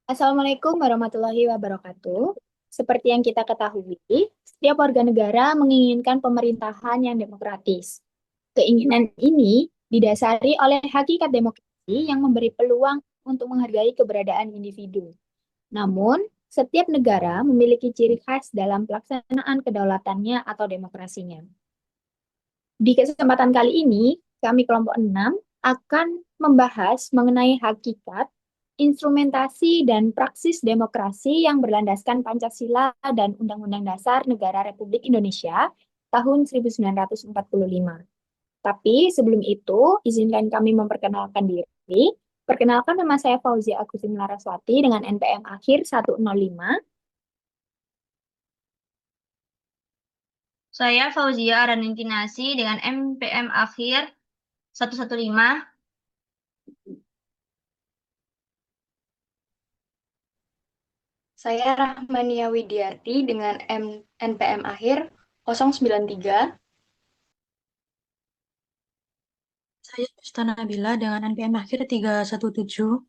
Assalamualaikum warahmatullahi wabarakatuh. Seperti yang kita ketahui, setiap warga negara menginginkan pemerintahan yang demokratis. Keinginan ini didasari oleh hakikat demokrasi yang memberi peluang untuk menghargai keberadaan individu. Namun, setiap negara memiliki ciri khas dalam pelaksanaan kedaulatannya atau demokrasinya. Di kesempatan kali ini, kami kelompok 6 akan membahas mengenai hakikat, instrumentasi, dan praksis demokrasi yang berlandaskan Pancasila dan Undang-Undang Dasar Negara Republik Indonesia tahun 1945. Tapi sebelum itu, izinkan kami memperkenalkan diri. Perkenalkan, nama saya Fauzia Agustin Laraswati dengan NPM akhir 105. Saya Fauzia Aranintinasi dengan MPM akhir 115. Saya Rahmania Widiarti dengan NPM akhir 093. Saya Yusta Nabila dengan NPM akhir 317.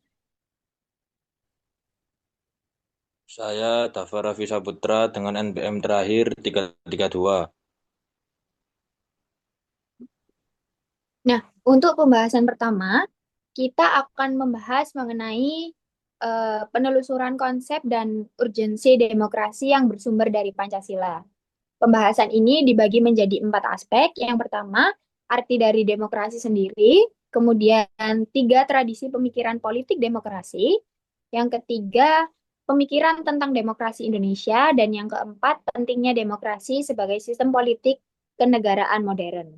Saya Dava Raffi Saputra dengan NPM terakhir 332. Nah, untuk pembahasan pertama, kita akan membahas mengenai penelusuran konsep dan urgensi demokrasi yang bersumber dari Pancasila. Pembahasan ini dibagi menjadi 4 aspek. Yang pertama, arti dari demokrasi sendiri. Kemudian, 3 tradisi pemikiran politik demokrasi. Yang ketiga, pemikiran tentang demokrasi Indonesia. Dan yang keempat, pentingnya demokrasi sebagai sistem politik kenegaraan modern.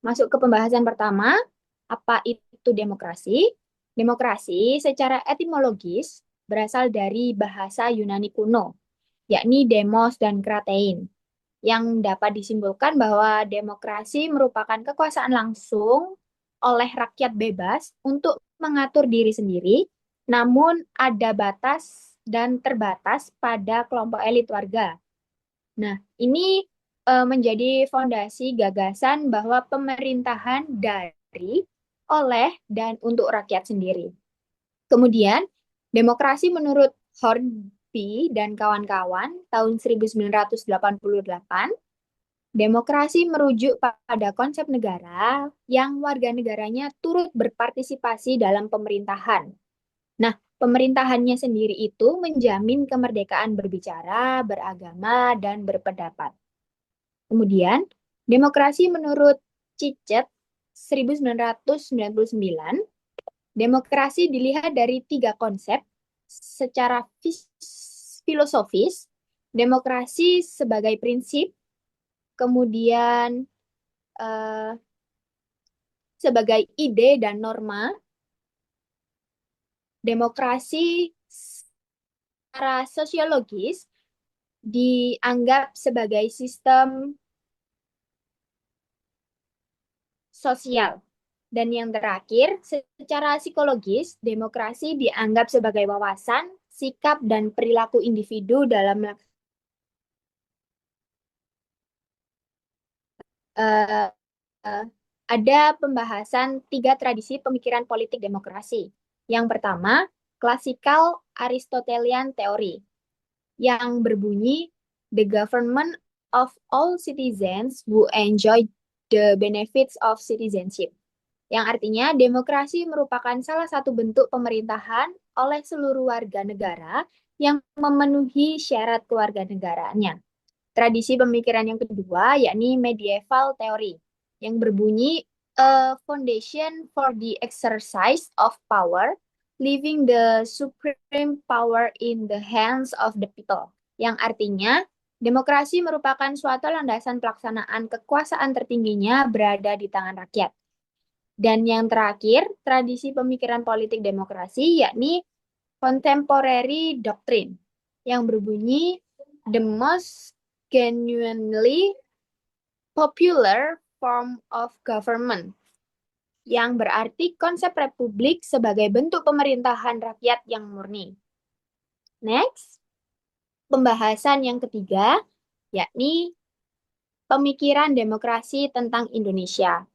Masuk ke pembahasan pertama, apa itu demokrasi? Demokrasi secara etimologis berasal dari bahasa Yunani kuno, yakni demos dan kratein, yang dapat disimpulkan bahwa demokrasi merupakan kekuasaan langsung oleh rakyat bebas untuk mengatur diri sendiri, namun ada batas dan terbatas pada kelompok elit warga. Nah, ini menjadi fondasi gagasan bahwa pemerintahan dari, oleh, dan untuk rakyat sendiri. Kemudian, demokrasi menurut Hornby dan kawan-kawan tahun 1988, demokrasi merujuk pada konsep negara yang warga negaranya turut berpartisipasi dalam pemerintahan. Nah, pemerintahannya sendiri itu menjamin kemerdekaan berbicara, beragama, dan berpendapat. Kemudian, demokrasi menurut Cicet 1999, demokrasi dilihat dari 3 konsep. Secara filosofis, demokrasi sebagai prinsip, kemudian eh, sebagai ide dan norma, demokrasi secara sosiologis dianggap sebagai sistem sosial. Dan yang terakhir, secara psikologis, demokrasi dianggap sebagai wawasan, sikap, dan perilaku individu dalam uh, ada pembahasan 3 tradisi pemikiran politik demokrasi. Yang pertama, klasikal Aristotelian teori, yang berbunyi, the government of all citizens who enjoy the benefits of citizenship. Yang artinya demokrasi merupakan salah satu bentuk pemerintahan oleh seluruh warga negara yang memenuhi syarat kewarganegaraannya. Tradisi pemikiran yang kedua yakni medieval theory yang berbunyi a foundation for the exercise of power, leaving the supreme power in the hands of the people. Yang artinya demokrasi merupakan suatu landasan pelaksanaan kekuasaan tertingginya berada di tangan rakyat. Dan yang terakhir, tradisi pemikiran politik demokrasi yakni contemporary doctrine yang berbunyi the most genuinely popular form of government, yang berarti konsep republik sebagai bentuk pemerintahan rakyat yang murni. Next, pembahasan yang ketiga yakni pemikiran demokrasi tentang Indonesia.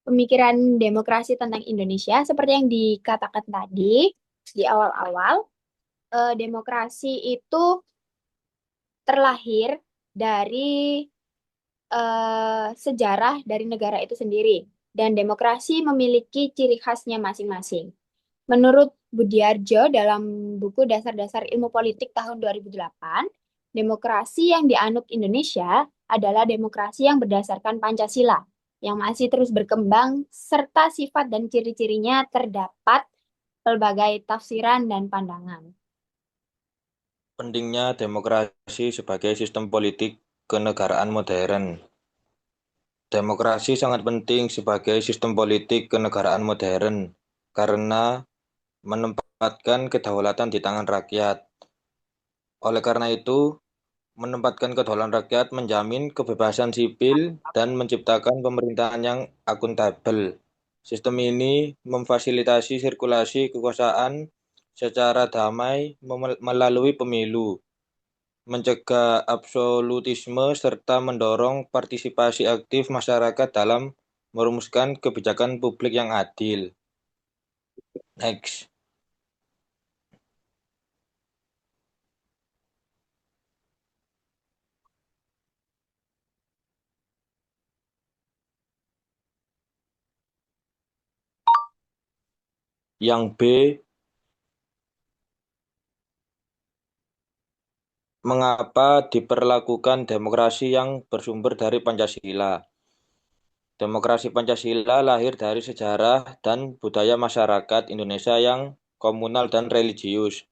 Pemikiran demokrasi tentang Indonesia seperti yang dikatakan tadi Di awal-awal, demokrasi itu terlahir dari sejarah dari negara itu sendiri, dan demokrasi memiliki ciri khasnya masing-masing. Menurut Budiarjo dalam buku Dasar-Dasar Ilmu Politik tahun 2008, demokrasi yang dianut Indonesia adalah demokrasi yang berdasarkan Pancasila, yang masih terus berkembang, serta sifat dan ciri-cirinya terdapat pelbagai tafsiran dan pandangan. Pentingnya demokrasi sebagai sistem politik kenegaraan modern. Demokrasi sangat penting sebagai sistem politik kenegaraan modern karena menempatkan kedaulatan di tangan rakyat. Oleh karena itu, menempatkan kedaulatan rakyat menjamin kebebasan sipil dan menciptakan pemerintahan yang akuntabel. Sistem ini memfasilitasi sirkulasi kekuasaan secara damai melalui pemilu, mencegah absolutisme, serta mendorong partisipasi aktif masyarakat dalam merumuskan kebijakan publik yang adil. Next. Yang B, mengapa diperlakukan demokrasi yang bersumber dari Pancasila? Demokrasi Pancasila lahir dari sejarah dan budaya masyarakat Indonesia yang komunal dan religius.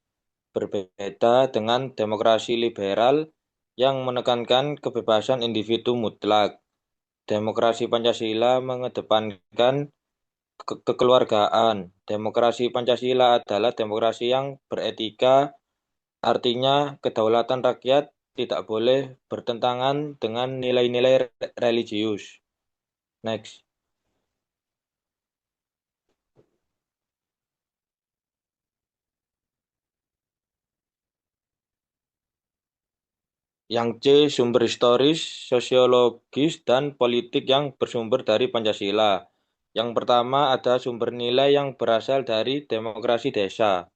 Berbeda dengan demokrasi liberal yang menekankan kebebasan individu mutlak. Demokrasi Pancasila mengedepankan kekeluargaan. Demokrasi Pancasila adalah demokrasi yang beretika, artinya kedaulatan rakyat tidak boleh bertentangan dengan nilai-nilai religius. Next. Yang C, sumber historis, sosiologis, dan politik yang bersumber dari Pancasila. Yang pertama ada sumber nilai yang berasal dari demokrasi desa.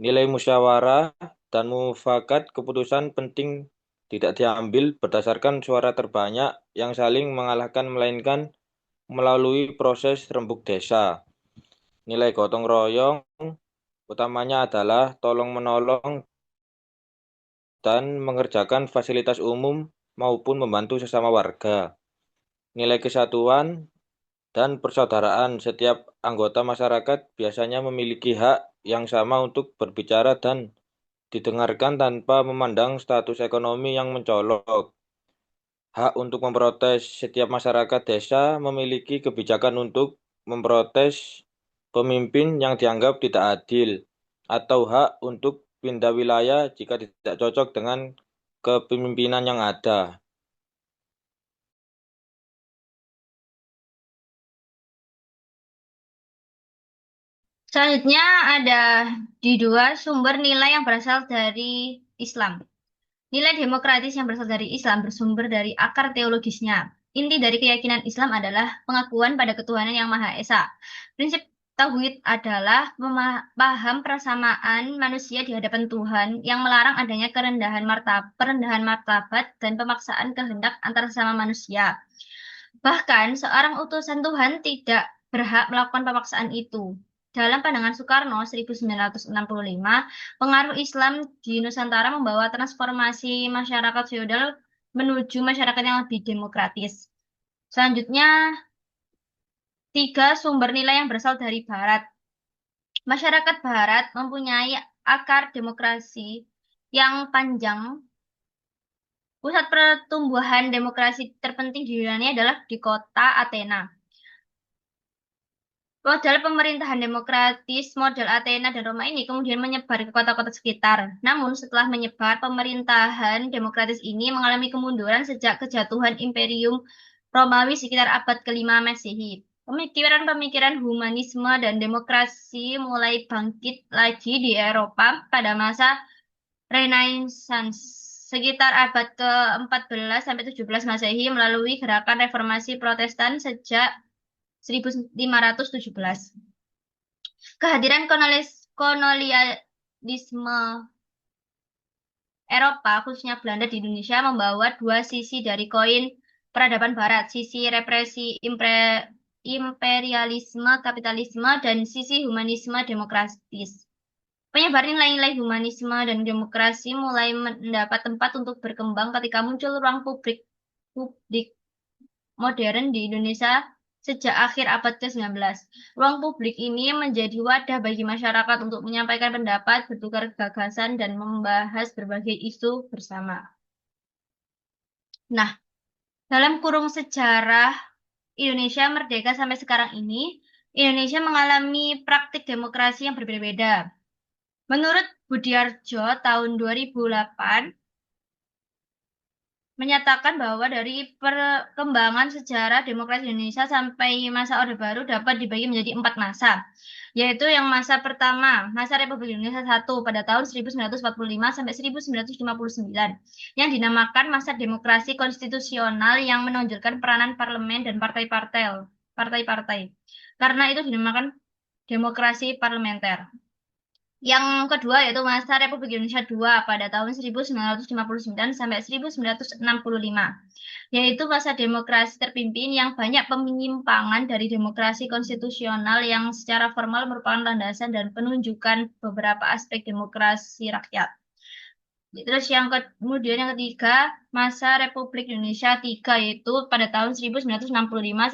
Nilai musyawarah dan mufakat keputusan penting tidak diambil berdasarkan suara terbanyak yang saling mengalahkan, melainkan melalui proses rembuk desa. Nilai gotong royong utamanya adalah tolong-menolong dan mengerjakan fasilitas umum maupun membantu sesama warga. Nilai kesatuan dan persaudaraan, setiap anggota masyarakat biasanya memiliki hak yang sama untuk berbicara dan didengarkan tanpa memandang status ekonomi yang mencolok. Hak untuk memprotes, setiap masyarakat desa memiliki kebijakan untuk memprotes pemimpin yang dianggap tidak adil, atau hak untuk pindah wilayah jika tidak cocok dengan kepemimpinan yang ada. Selanjutnya ada di dua sumber nilai yang berasal dari Islam. Nilai demokratis yang berasal dari Islam bersumber dari akar teologisnya. Inti dari keyakinan Islam adalah pengakuan pada ketuhanan yang Maha Esa. Prinsip Tauhid adalah paham persamaan manusia di hadapan Tuhan yang melarang adanya perendahan martabat dan pemaksaan kehendak antar sesama manusia. Bahkan seorang utusan Tuhan tidak berhak melakukan pemaksaan itu. Dalam pandangan Soekarno 1965, pengaruh Islam di Nusantara membawa transformasi masyarakat feodal menuju masyarakat yang lebih demokratis. Selanjutnya, 3 sumber nilai yang berasal dari Barat. Masyarakat Barat mempunyai akar demokrasi yang panjang. Pusat pertumbuhan demokrasi terpenting di Yunani adalah di kota Athena. Model pemerintahan demokratis model Athena dan Roma ini kemudian menyebar ke kota-kota sekitar. Namun setelah menyebar, pemerintahan demokratis ini mengalami kemunduran sejak kejatuhan Imperium Romawi sekitar abad ke-5 Masehi. Pemikiran-pemikiran humanisme dan demokrasi mulai bangkit lagi di Eropa pada masa Renaissance sekitar abad ke-14 sampai 17 Masehi melalui gerakan reformasi Protestan sejak 1517. Kehadiran kolonialisme Eropa, khususnya Belanda di Indonesia, membawa dua sisi dari koin peradaban Barat, sisi represi imperialisme kapitalisme dan sisi humanisme demokratis. Penyebar nilai-nilai humanisme dan demokrasi mulai mendapat tempat untuk berkembang ketika muncul ruang publik modern di Indonesia sejak akhir abad ke-19. Ruang publik ini menjadi wadah bagi masyarakat untuk menyampaikan pendapat, bertukar gagasan, dan membahas berbagai isu bersama. Nah, dalam kurung sejarah Indonesia merdeka sampai sekarang ini, Indonesia mengalami praktik demokrasi yang berbeda-beda. Menurut Budiarjo tahun 2008, menyatakan bahwa dari perkembangan sejarah demokrasi Indonesia sampai masa Orde Baru dapat dibagi menjadi 4 masa, yaitu yang masa pertama, masa Republik Indonesia I pada tahun 1945 sampai 1959, yang dinamakan masa demokrasi konstitusional yang menonjolkan peranan parlemen dan partai-partai. Karena itu dinamakan demokrasi parlementer. Yang kedua yaitu masa Republik Indonesia II pada tahun 1959 sampai 1965, yaitu masa demokrasi terpimpin yang banyak penyimpangan dari demokrasi konstitusional yang secara formal merupakan landasan dan penunjukan beberapa aspek demokrasi rakyat. Terus kemudian yang ketiga, masa Republik Indonesia III yaitu pada tahun 1965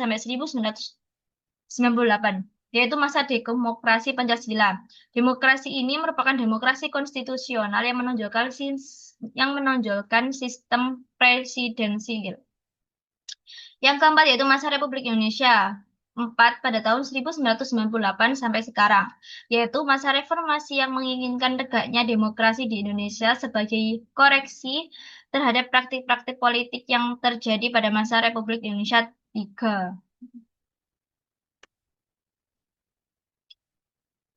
sampai 1998. Yaitu masa demokrasi Pancasila. Demokrasi ini merupakan demokrasi konstitusional yang menonjolkan sistem presidensial. Yang keempat yaitu masa Republik Indonesia IV pada tahun 1998 sampai sekarang, yaitu masa reformasi yang menginginkan tegaknya demokrasi di Indonesia sebagai koreksi terhadap praktik-praktik politik yang terjadi pada masa Republik Indonesia III.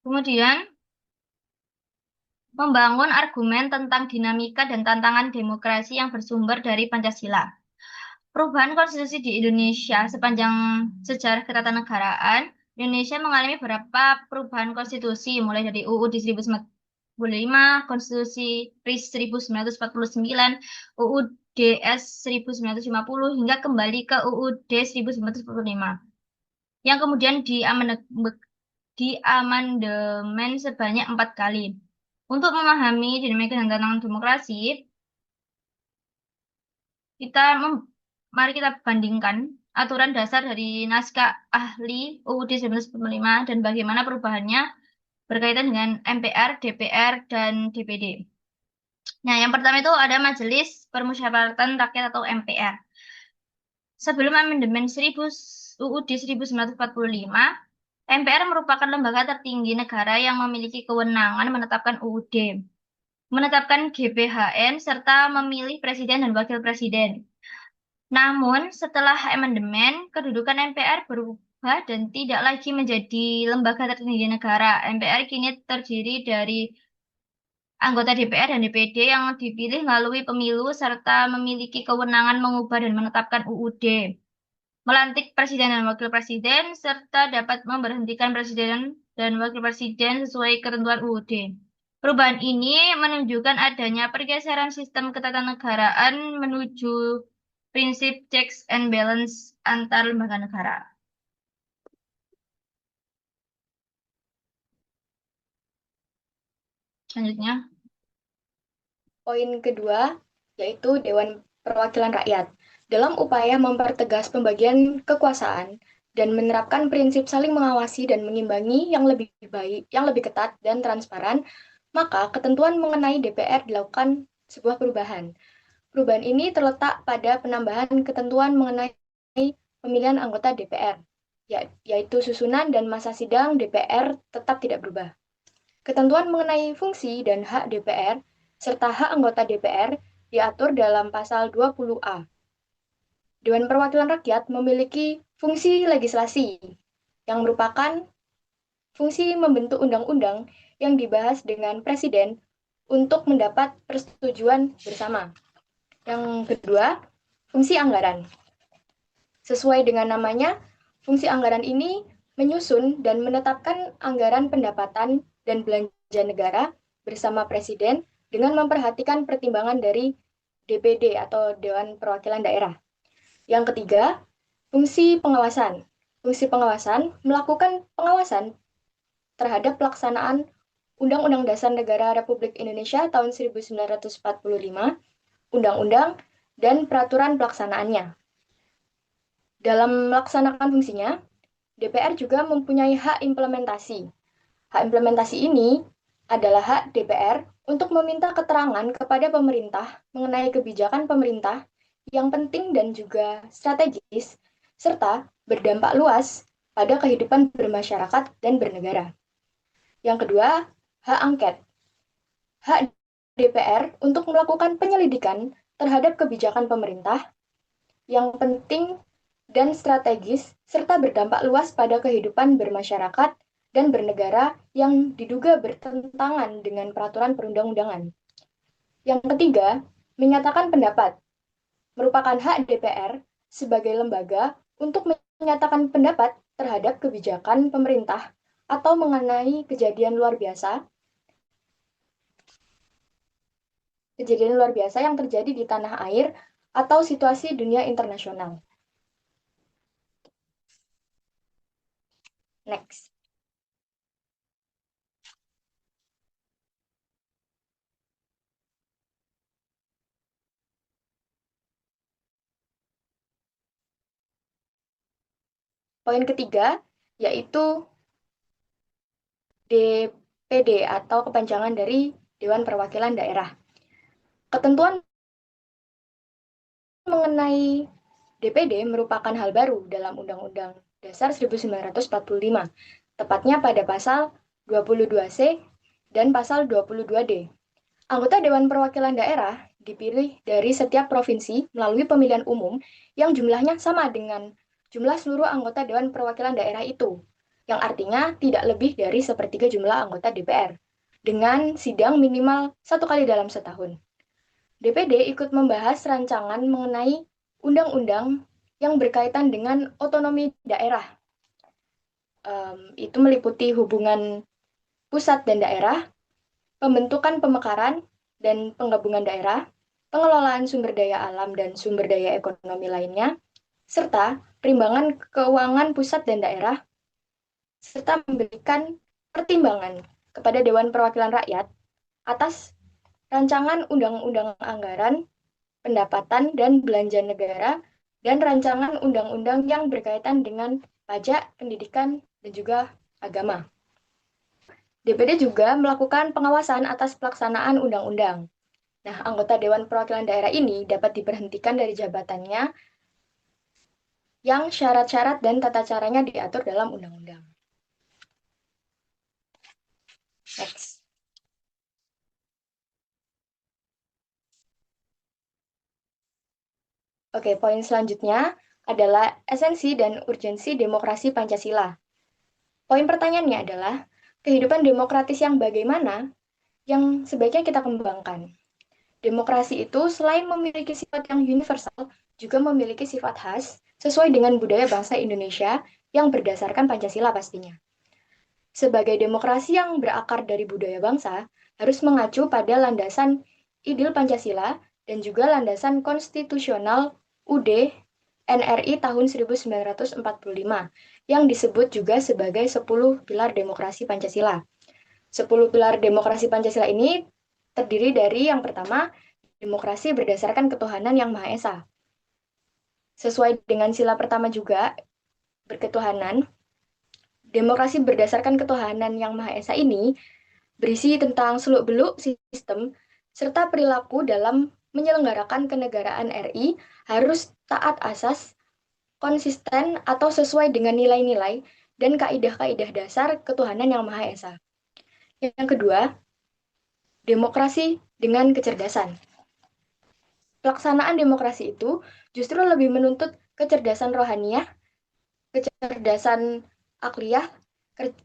Kemudian, membangun argumen tentang dinamika dan tantangan demokrasi yang bersumber dari Pancasila. Perubahan konstitusi di Indonesia sepanjang sejarah ketatanegaraan, Indonesia mengalami beberapa perubahan konstitusi, mulai dari UUD 1945, Konstitusi RIS 1949, UUD DS 1950, hingga kembali ke UUD 1945, yang kemudian diamandemen sebanyak 4 kali. Untuk memahami dinamika dan tantangan demokrasi, mari kita bandingkan aturan dasar dari naskah ahli UUD 1945 dan bagaimana perubahannya berkaitan dengan MPR, DPR, dan DPD. Nah, yang pertama itu ada Majelis Permusyawaratan Rakyat atau MPR. Sebelum amandemen UUD 1945, MPR merupakan lembaga tertinggi negara yang memiliki kewenangan menetapkan UUD, menetapkan GBHN, serta memilih presiden dan wakil presiden. Namun, setelah amandemen, kedudukan MPR berubah dan tidak lagi menjadi lembaga tertinggi negara. MPR kini terdiri dari anggota DPR dan DPD yang dipilih melalui pemilu, serta memiliki kewenangan mengubah dan menetapkan UUD, melantik presiden dan wakil presiden, serta dapat memberhentikan presiden dan wakil presiden sesuai ketentuan UUD. Perubahan ini menunjukkan adanya pergeseran sistem ketatanegaraan menuju prinsip checks and balance antar lembaga negara. Selanjutnya, poin kedua yaitu Dewan Perwakilan Rakyat. Dalam upaya mempertegas pembagian kekuasaan dan menerapkan prinsip saling mengawasi dan mengimbangi yang lebih baik, yang lebih ketat dan transparan, maka ketentuan mengenai DPR dilakukan sebuah perubahan. Perubahan ini terletak pada penambahan ketentuan mengenai pemilihan anggota DPR, yaitu susunan dan masa sidang DPR tetap tidak berubah. Ketentuan mengenai fungsi dan hak DPR serta hak anggota DPR diatur dalam pasal 20A. Dewan Perwakilan Rakyat memiliki fungsi legislasi yang merupakan fungsi membentuk undang-undang yang dibahas dengan presiden untuk mendapat persetujuan bersama. Yang kedua, fungsi anggaran. Sesuai dengan namanya, fungsi anggaran ini menyusun dan menetapkan anggaran pendapatan dan belanja belanja negara bersama Presiden dengan memperhatikan pertimbangan dari DPD atau Dewan Perwakilan Daerah. Yang ketiga, fungsi pengawasan. Fungsi pengawasan melakukan pengawasan terhadap pelaksanaan Undang-Undang Dasar Negara Republik Indonesia tahun 1945, Undang-Undang, dan peraturan pelaksanaannya. Dalam melaksanakan fungsinya, DPR juga mempunyai hak implementasi. Hak implementasi ini adalah hak DPR untuk meminta keterangan kepada pemerintah mengenai kebijakan pemerintah yang penting dan juga strategis, serta berdampak luas pada kehidupan bermasyarakat dan bernegara. Yang kedua, hak angket. Hak DPR untuk melakukan penyelidikan terhadap kebijakan pemerintah yang penting dan strategis, serta berdampak luas pada kehidupan bermasyarakat dan bernegara yang diduga bertentangan dengan peraturan perundang-undangan. Yang ketiga, menyatakan pendapat. Merupakan hak DPR sebagai lembaga untuk menyatakan pendapat terhadap kebijakan pemerintah atau mengenai kejadian luar biasa yang terjadi di tanah air atau situasi dunia internasional. Next. Poin ketiga, yaitu DPD atau kepanjangan dari Dewan Perwakilan Daerah. Ketentuan mengenai DPD merupakan hal baru dalam Undang-Undang Dasar 1945, tepatnya pada pasal 22C dan pasal 22D. Anggota Dewan Perwakilan Daerah dipilih dari setiap provinsi melalui pemilihan umum yang jumlahnya sama dengan jumlah seluruh anggota Dewan Perwakilan Daerah itu, yang artinya tidak lebih dari sepertiga jumlah anggota DPR, dengan sidang minimal 1 kali dalam setahun. DPD ikut membahas rancangan mengenai undang-undang yang berkaitan dengan otonomi daerah. Itu meliputi hubungan pusat dan daerah, pembentukan pemekaran dan penggabungan daerah, pengelolaan sumber daya alam dan sumber daya ekonomi lainnya, serta perimbangan keuangan pusat dan daerah, serta memberikan pertimbangan kepada Dewan Perwakilan Rakyat atas rancangan undang-undang anggaran, pendapatan dan belanja negara, dan rancangan undang-undang yang berkaitan dengan pajak, pendidikan, dan juga agama. DPD juga melakukan pengawasan atas pelaksanaan undang-undang. Nah, anggota Dewan Perwakilan Daerah ini dapat diberhentikan dari jabatannya yang syarat-syarat dan tata caranya diatur dalam undang-undang. Next. Oke, poin selanjutnya adalah esensi dan urgensi demokrasi Pancasila. Poin pertanyaannya adalah, kehidupan demokratis yang bagaimana yang sebaiknya kita kembangkan? Demokrasi itu selain memiliki sifat yang universal, juga memiliki sifat khas sesuai dengan budaya bangsa Indonesia yang berdasarkan Pancasila pastinya. Sebagai demokrasi yang berakar dari budaya bangsa, harus mengacu pada landasan ideal Pancasila dan juga landasan konstitusional UUD NRI tahun 1945 yang disebut juga sebagai 10 pilar demokrasi Pancasila. 10 pilar demokrasi Pancasila ini terdiri dari yang pertama, demokrasi berdasarkan ketuhanan yang Maha Esa. Sesuai dengan sila pertama juga, berketuhanan, demokrasi berdasarkan ketuhanan yang Maha Esa ini berisi tentang seluk-beluk sistem serta perilaku dalam menyelenggarakan kenegaraan RI harus taat asas, konsisten atau sesuai dengan nilai-nilai dan kaidah-kaidah dasar ketuhanan yang Maha Esa. Yang kedua, demokrasi dengan kecerdasan. Pelaksanaan demokrasi itu justru lebih menuntut kecerdasan rohaniah, kecerdasan akliyah,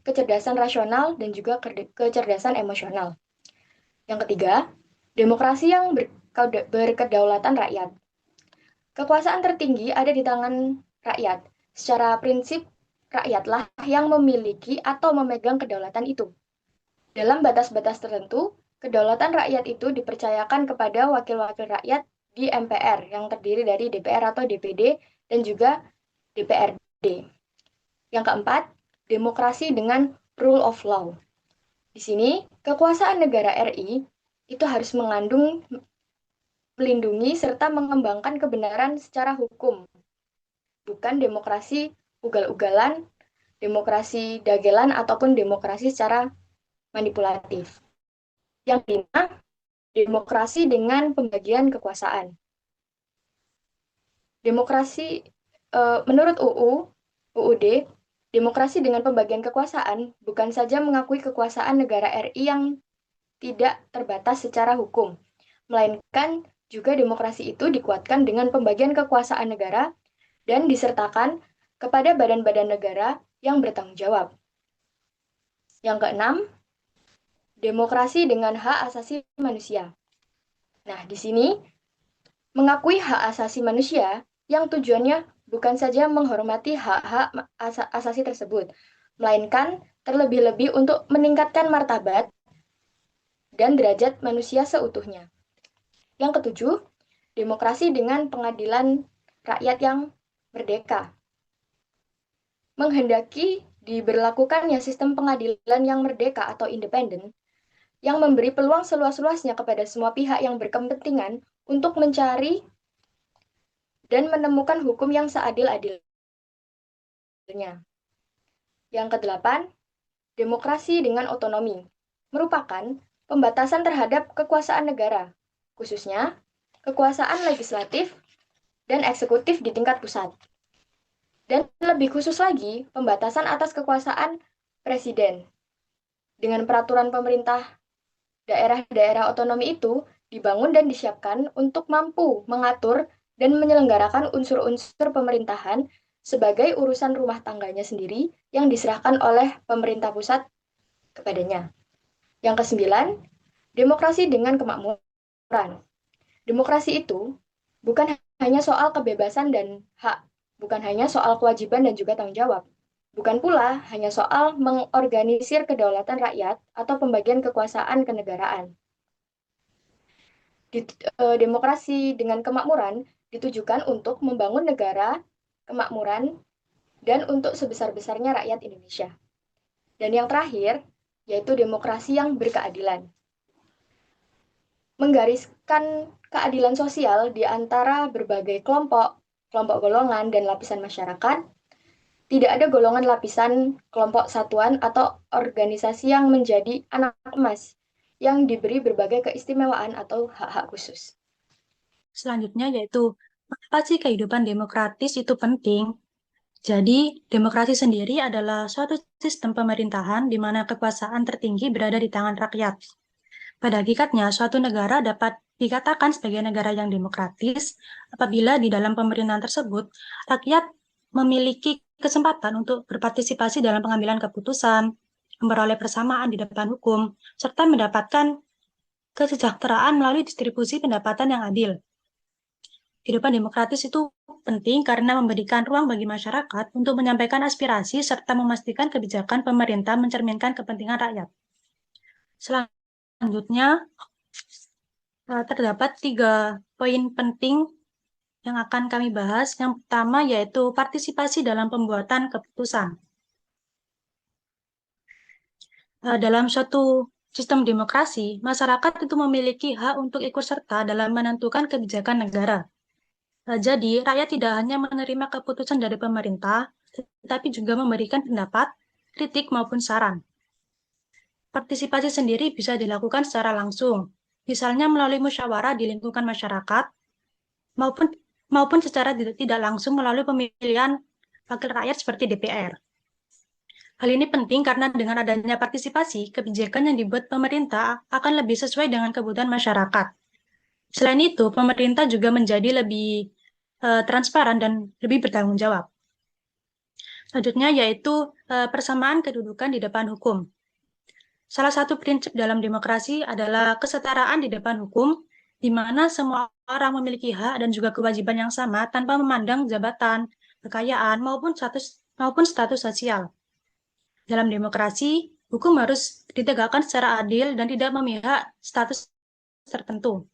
kecerdasan rasional, dan juga kecerdasan emosional. Yang ketiga, demokrasi yang berkedaulatan rakyat. Kekuasaan tertinggi ada di tangan rakyat. Secara prinsip, rakyatlah yang memiliki atau memegang kedaulatan itu. Dalam batas-batas tertentu, kedaulatan rakyat itu dipercayakan kepada wakil-wakil rakyat di MPR yang terdiri dari DPR atau DPD dan juga DPRD. Yang keempat, demokrasi dengan rule of law. Di sini, kekuasaan negara RI itu harus mengandung, melindungi, serta mengembangkan kebenaran secara hukum. Bukan demokrasi ugal-ugalan, demokrasi dagelan, ataupun demokrasi secara manipulatif. Yang kelima, demokrasi dengan pembagian kekuasaan. Demokrasi, menurut UUD, demokrasi dengan pembagian kekuasaan bukan saja mengakui kekuasaan negara RI yang tidak terbatas secara hukum, melainkan juga demokrasi itu dikuatkan dengan pembagian kekuasaan negara dan disertakan kepada badan-badan negara yang bertanggung jawab. Yang keenam, demokrasi dengan hak asasi manusia. Nah, di sini mengakui hak asasi manusia yang tujuannya bukan saja menghormati hak-hak asasi tersebut, melainkan terlebih-lebih untuk meningkatkan martabat dan derajat manusia seutuhnya. Yang ketujuh, demokrasi dengan pengadilan rakyat yang merdeka. Menghendaki diberlakukannya sistem pengadilan yang merdeka atau independen, yang memberi peluang seluas-luasnya kepada semua pihak yang berkepentingan untuk mencari dan menemukan hukum yang seadil-adilnya. Yang kedelapan, demokrasi dengan otonomi, merupakan pembatasan terhadap kekuasaan negara, khususnya kekuasaan legislatif dan eksekutif di tingkat pusat. Dan lebih khusus lagi, pembatasan atas kekuasaan presiden. Dengan peraturan pemerintah daerah-daerah otonomi itu dibangun dan disiapkan untuk mampu mengatur dan menyelenggarakan unsur-unsur pemerintahan sebagai urusan rumah tangganya sendiri yang diserahkan oleh pemerintah pusat kepadanya. Yang kesembilan, demokrasi dengan kemakmuran. Demokrasi itu bukan hanya soal kebebasan dan hak, bukan hanya soal kewajiban dan juga tanggung jawab. Bukan pula hanya soal mengorganisir kedaulatan rakyat atau pembagian kekuasaan kenegaraan. Demokrasi dengan kemakmuran ditujukan untuk membangun negara kemakmuran dan untuk sebesar-besarnya rakyat Indonesia. Dan yang terakhir, yaitu demokrasi yang berkeadilan. Menggariskan keadilan sosial di antara berbagai kelompok golongan, dan lapisan masyarakat. Tidak ada golongan, lapisan, kelompok, satuan, atau organisasi yang menjadi anak emas yang diberi berbagai keistimewaan atau hak-hak khusus. Selanjutnya yaitu, apa sih kehidupan demokratis itu penting? Jadi, demokrasi sendiri adalah suatu sistem pemerintahan di mana kekuasaan tertinggi berada di tangan rakyat. Pada hakikatnya, suatu negara dapat dikatakan sebagai negara yang demokratis apabila di dalam pemerintahan tersebut, rakyat memiliki kesempatan untuk berpartisipasi dalam pengambilan keputusan, memperoleh persamaan di depan hukum, serta mendapatkan kesejahteraan melalui distribusi pendapatan yang adil. Kehidupan demokratis itu penting karena memberikan ruang bagi masyarakat untuk menyampaikan aspirasi serta memastikan kebijakan pemerintah mencerminkan kepentingan rakyat. Selanjutnya, terdapat 3 poin penting yang akan kami bahas. Yang pertama yaitu partisipasi dalam pembuatan keputusan. Dalam suatu sistem demokrasi, masyarakat itu memiliki hak untuk ikut serta dalam menentukan kebijakan negara. Jadi, rakyat tidak hanya menerima keputusan dari pemerintah, tetapi juga memberikan pendapat, kritik, maupun saran. Partisipasi sendiri bisa dilakukan secara langsung, misalnya melalui musyawarah di lingkungan masyarakat, maupun secara tidak langsung melalui pemilihan wakil rakyat seperti DPR. Hal ini penting karena dengan adanya partisipasi, kebijakan yang dibuat pemerintah akan lebih sesuai dengan kebutuhan masyarakat. Selain itu, pemerintah juga menjadi lebih transparan dan lebih bertanggung jawab. Selanjutnya yaitu persamaan kedudukan di depan hukum. Salah satu prinsip dalam demokrasi adalah kesetaraan di depan hukum, di mana semua orang memiliki hak dan juga kewajiban yang sama tanpa memandang jabatan, kekayaan, maupun status sosial. Dalam demokrasi, Hukum harus ditegakkan secara adil dan tidak memihak status tertentu.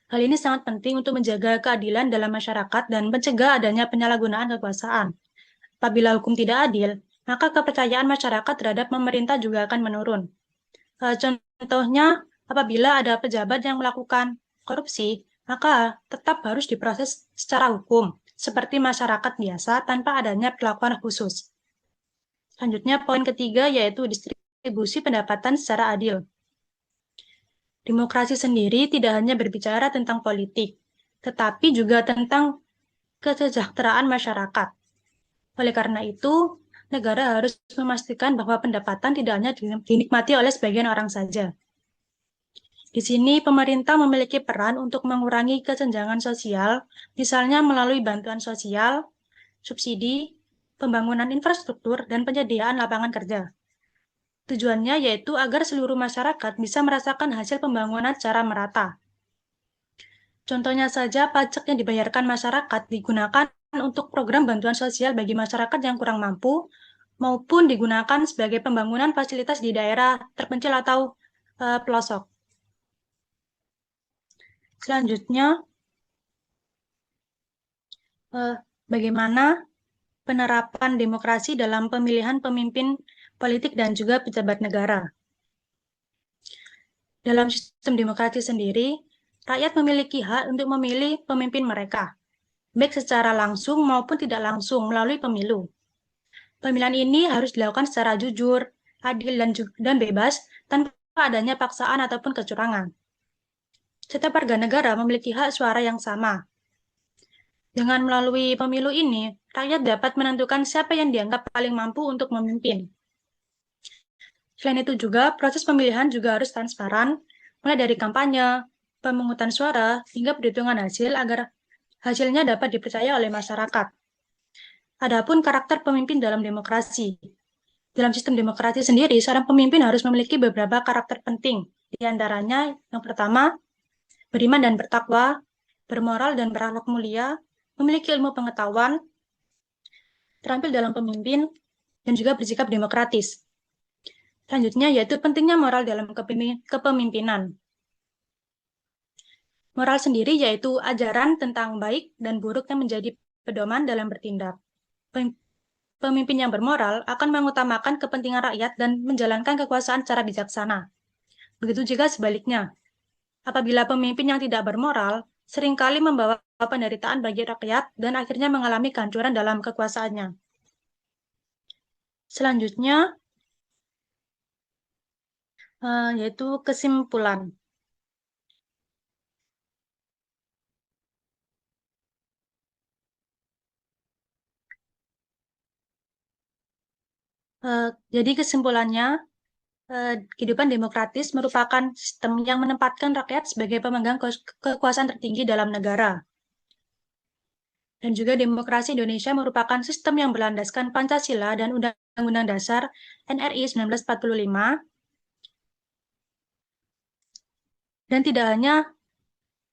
Hal ini sangat penting untuk menjaga keadilan dalam masyarakat dan mencegah adanya penyalahgunaan kekuasaan. Apabila hukum tidak adil, maka kepercayaan masyarakat terhadap pemerintah juga akan menurun. Contohnya, apabila ada pejabat yang melakukan korupsi, maka tetap harus diproses secara hukum, seperti masyarakat biasa tanpa adanya perlakuan khusus. Selanjutnya, poin ketiga yaitu distribusi pendapatan secara adil. Demokrasi sendiri tidak hanya berbicara tentang politik, tetapi juga tentang kesejahteraan masyarakat. Oleh karena itu, negara harus memastikan bahwa pendapatan tidak hanya dinikmati oleh sebagian orang saja. Di sini, pemerintah memiliki peran untuk mengurangi kesenjangan sosial, misalnya melalui bantuan sosial, subsidi, pembangunan infrastruktur, dan penyediaan lapangan kerja. Tujuannya yaitu agar seluruh masyarakat bisa merasakan hasil pembangunan secara merata. Contohnya saja, pajak yang dibayarkan masyarakat digunakan untuk program bantuan sosial bagi masyarakat yang kurang mampu, maupun digunakan sebagai pembangunan fasilitas di daerah terpencil atau pelosok. Selanjutnya, bagaimana penerapan demokrasi dalam pemilihan pemimpin politik dan juga pejabat negara. Dalam sistem demokrasi sendiri, rakyat memiliki hak untuk memilih pemimpin mereka, baik secara langsung maupun tidak langsung melalui pemilu. Pemilihan ini harus dilakukan secara jujur, adil, dan bebas tanpa adanya paksaan ataupun kecurangan. Setiap warga negara memiliki hak suara yang sama. Dengan melalui pemilu ini, rakyat dapat menentukan siapa yang dianggap paling mampu untuk memimpin. Selain itu juga, proses pemilihan juga harus transparan, mulai dari kampanye, pemungutan suara, hingga perhitungan hasil agar hasilnya dapat dipercaya oleh masyarakat. Adapun karakter pemimpin dalam demokrasi. Dalam sistem demokrasi sendiri, seorang pemimpin harus memiliki beberapa karakter penting. Di antaranya, yang pertama, beriman dan bertakwa, bermoral dan berakhlak mulia, memiliki ilmu pengetahuan, terampil dalam pemimpin, dan juga bersikap demokratis. Selanjutnya yaitu pentingnya moral dalam kepemimpinan. Moral sendiri yaitu ajaran tentang baik dan buruk yang menjadi pedoman dalam bertindak. Pemimpin yang bermoral akan mengutamakan kepentingan rakyat dan menjalankan kekuasaan secara bijaksana. Begitu juga sebaliknya. Apabila pemimpin yang tidak bermoral seringkali membawa penderitaan bagi rakyat dan akhirnya mengalami kehancuran dalam kekuasaannya. Selanjutnya, yaitu kesimpulan. Jadi kesimpulannya, kehidupan demokratis merupakan sistem yang menempatkan rakyat sebagai pemegang kekuasaan tertinggi dalam negara. Dan juga demokrasi Indonesia merupakan sistem yang berlandaskan Pancasila dan Undang-Undang Dasar NRI 1945. Dan tidak hanya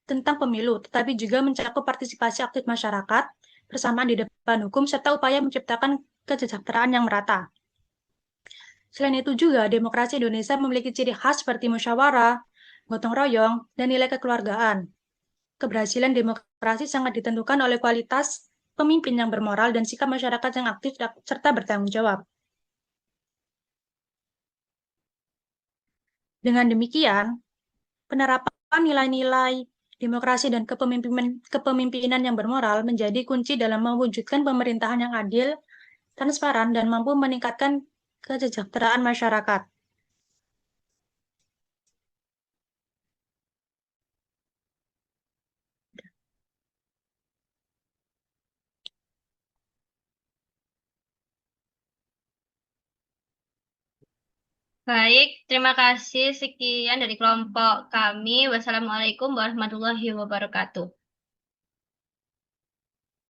tentang pemilu, tetapi juga mencakup partisipasi aktif masyarakat, bersamaan di depan hukum, serta upaya menciptakan kesejahteraan yang merata. Selain itu juga, demokrasi Indonesia memiliki ciri khas seperti musyawarah, gotong royong, dan nilai kekeluargaan. Keberhasilan demokrasi sangat ditentukan oleh kualitas pemimpin yang bermoral dan sikap masyarakat yang aktif serta bertanggung jawab. Dengan demikian, penerapan nilai-nilai demokrasi dan kepemimpinan yang bermoral menjadi kunci dalam mewujudkan pemerintahan yang adil, transparan, dan mampu meningkatkan kesejahteraan masyarakat. Baik, terima kasih. Sekian dari kelompok kami. Wassalamualaikum warahmatullahi wabarakatuh.